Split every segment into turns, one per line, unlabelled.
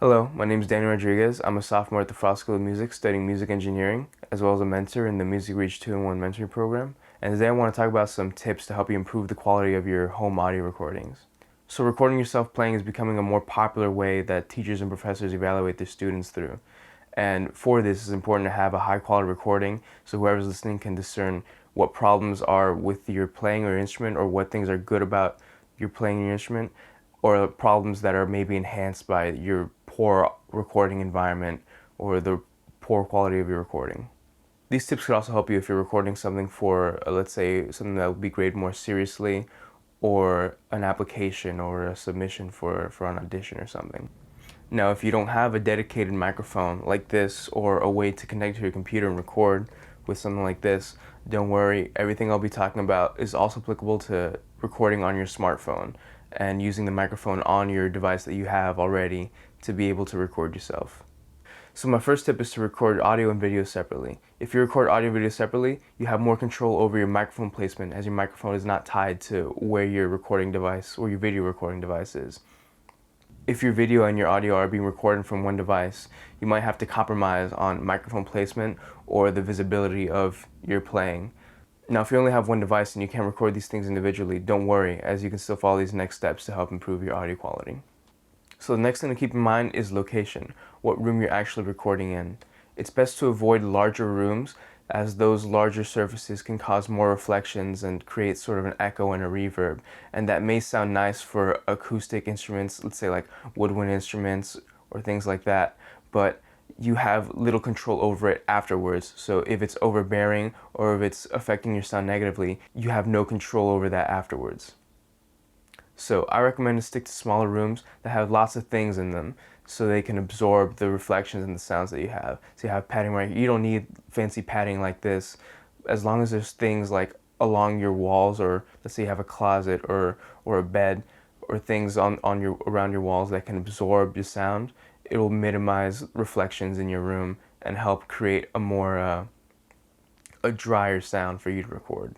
Hello, my name is Daniel Rodriguez. I'm a sophomore at the Frost School of Music studying music engineering, as well as a mentor in the MusicReach 2-in-1 mentoring program. And today I want to talk about some tips to help you improve the quality of your home audio recordings. So recording yourself playing is becoming a more popular way that teachers and professors evaluate their students through. And for this, it's important to have a high quality recording so whoever's listening can discern what problems are with your playing or instrument, or what things are good about your playing your instrument, or problems that are maybe enhanced by your poor recording environment or the poor quality of your recording. These tips could also help you if you're recording something for, let's say, something that would be graded more seriously, or an application or a submission for an audition or something. Now, if you don't have a dedicated microphone like this or a way to connect to your computer and record with something like this, don't worry. Everything I'll be talking about is also applicable to recording on your smartphone and using the microphone on your device that you have already to be able to record yourself. So my first tip is to record audio and video separately. If you record audio and video separately, you have more control over your microphone placement, as your microphone is not tied to where your recording device or your video recording device is. If your video and your audio are being recorded from one device, you might have to compromise on microphone placement or the visibility of your playing. Now, if you only have one device and you can't record these things individually, don't worry, as you can still follow these next steps to help improve your audio quality. So the next thing to keep in mind is location, what room you're actually recording in. It's best to avoid larger rooms, as those larger surfaces can cause more reflections and create sort of an echo and a reverb. And that may sound nice for acoustic instruments, let's say like woodwind instruments or things like that, but you have little control over it afterwards. So if it's overbearing or if it's affecting your sound negatively, you have no control over that afterwards. So I recommend to stick to smaller rooms that have lots of things in them so they can absorb the reflections and the sounds that you have. So you have padding right here. You don't need fancy padding like this, as long as there's things like along your walls, or let's say you have a closet or a bed or things on your around your walls that can absorb your sound. It will minimize reflections in your room and help create a more a drier sound for you to record.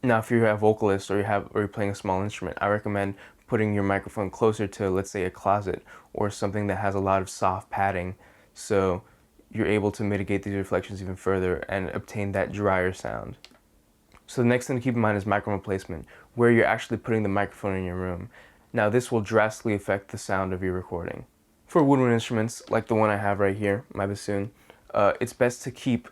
Now, if you're a vocalist or you're playing a small instrument, I recommend putting your microphone closer to, let's say, a closet or something that has a lot of soft padding, so you're able to mitigate these reflections even further and obtain that drier sound. So the next thing to keep in mind is microphone placement, where you're actually putting the microphone in your room. Now, this will drastically affect the sound of your recording. For woodwind instruments, like the one I have right here, my bassoon, it's best to keep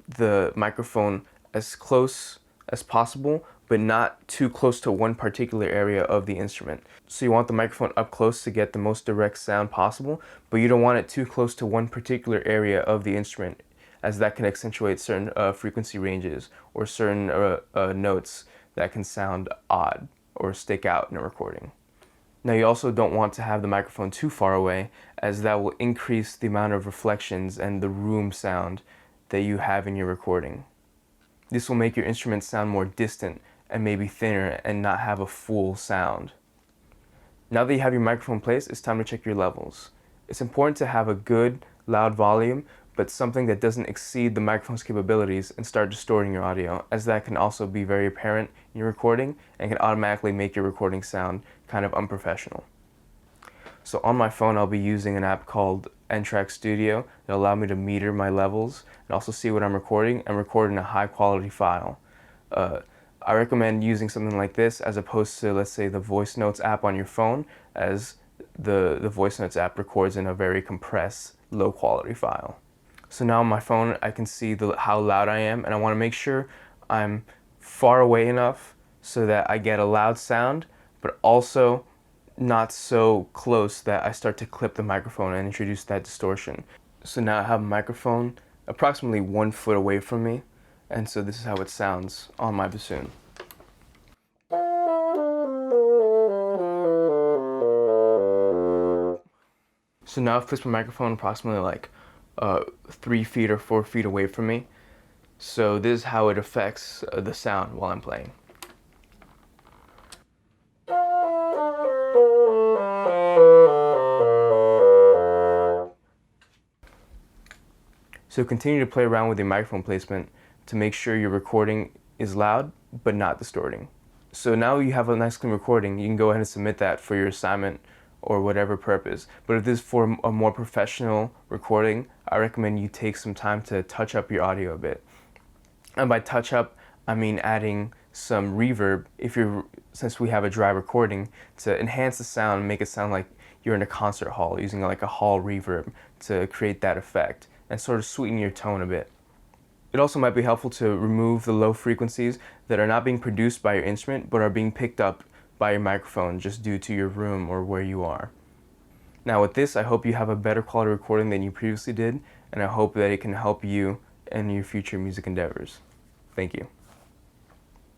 the microphone as close as possible, but not too close to one particular area of the instrument. So you want the microphone up close to get the most direct sound possible, but you don't want it too close to one particular area of the instrument, as that can accentuate certain frequency ranges or certain notes that can sound odd or stick out in a recording. Now, you also don't want to have the microphone too far away, as that will increase the amount of reflections and the room sound that you have in your recording. This will make your instrument sound more distant and maybe thinner and not have a full sound. Now that you have your microphone placed, it's time to check your levels. It's important to have a good, loud volume, but something that doesn't exceed the microphone's capabilities and start distorting your audio, as that can also be very apparent in your recording and can automatically make your recording sound kind of unprofessional. So on my phone, I'll be using an app called N-Track Studio that allow me to meter my levels and also see what I'm recording and record in a high quality file. I recommend using something like this as opposed to, let's say, the Voice Notes app on your phone, as the Voice Notes app records in a very compressed, low quality file. So now on my phone, I can see how loud I am, and I want to make sure I'm far away enough so that I get a loud sound, but also not so close that I start to clip the microphone and introduce that distortion. So now I have a microphone approximately 1 foot away from me, and so this is how it sounds on my bassoon. So now I've placed my microphone approximately like 3 feet or 4 feet away from me. So this is how it affects the sound while I'm playing. So continue to play around with your microphone placement to make sure your recording is loud but not distorting. So now you have a nice clean recording. You can go ahead and submit that for your assignment or whatever purpose. But if this is for a more professional recording, I recommend you take some time to touch up your audio a bit. And by touch up, I mean adding some reverb, since we have a dry recording, to enhance the sound and make it sound like you're in a concert hall, using like a hall reverb to create that effect and sort of sweeten your tone a bit. It also might be helpful to remove the low frequencies that are not being produced by your instrument but are being picked up by your microphone just due to your room or where you are. Now with this, I hope you have a better quality recording than you previously did, and I hope that it can help you in your future music endeavors. Thank you.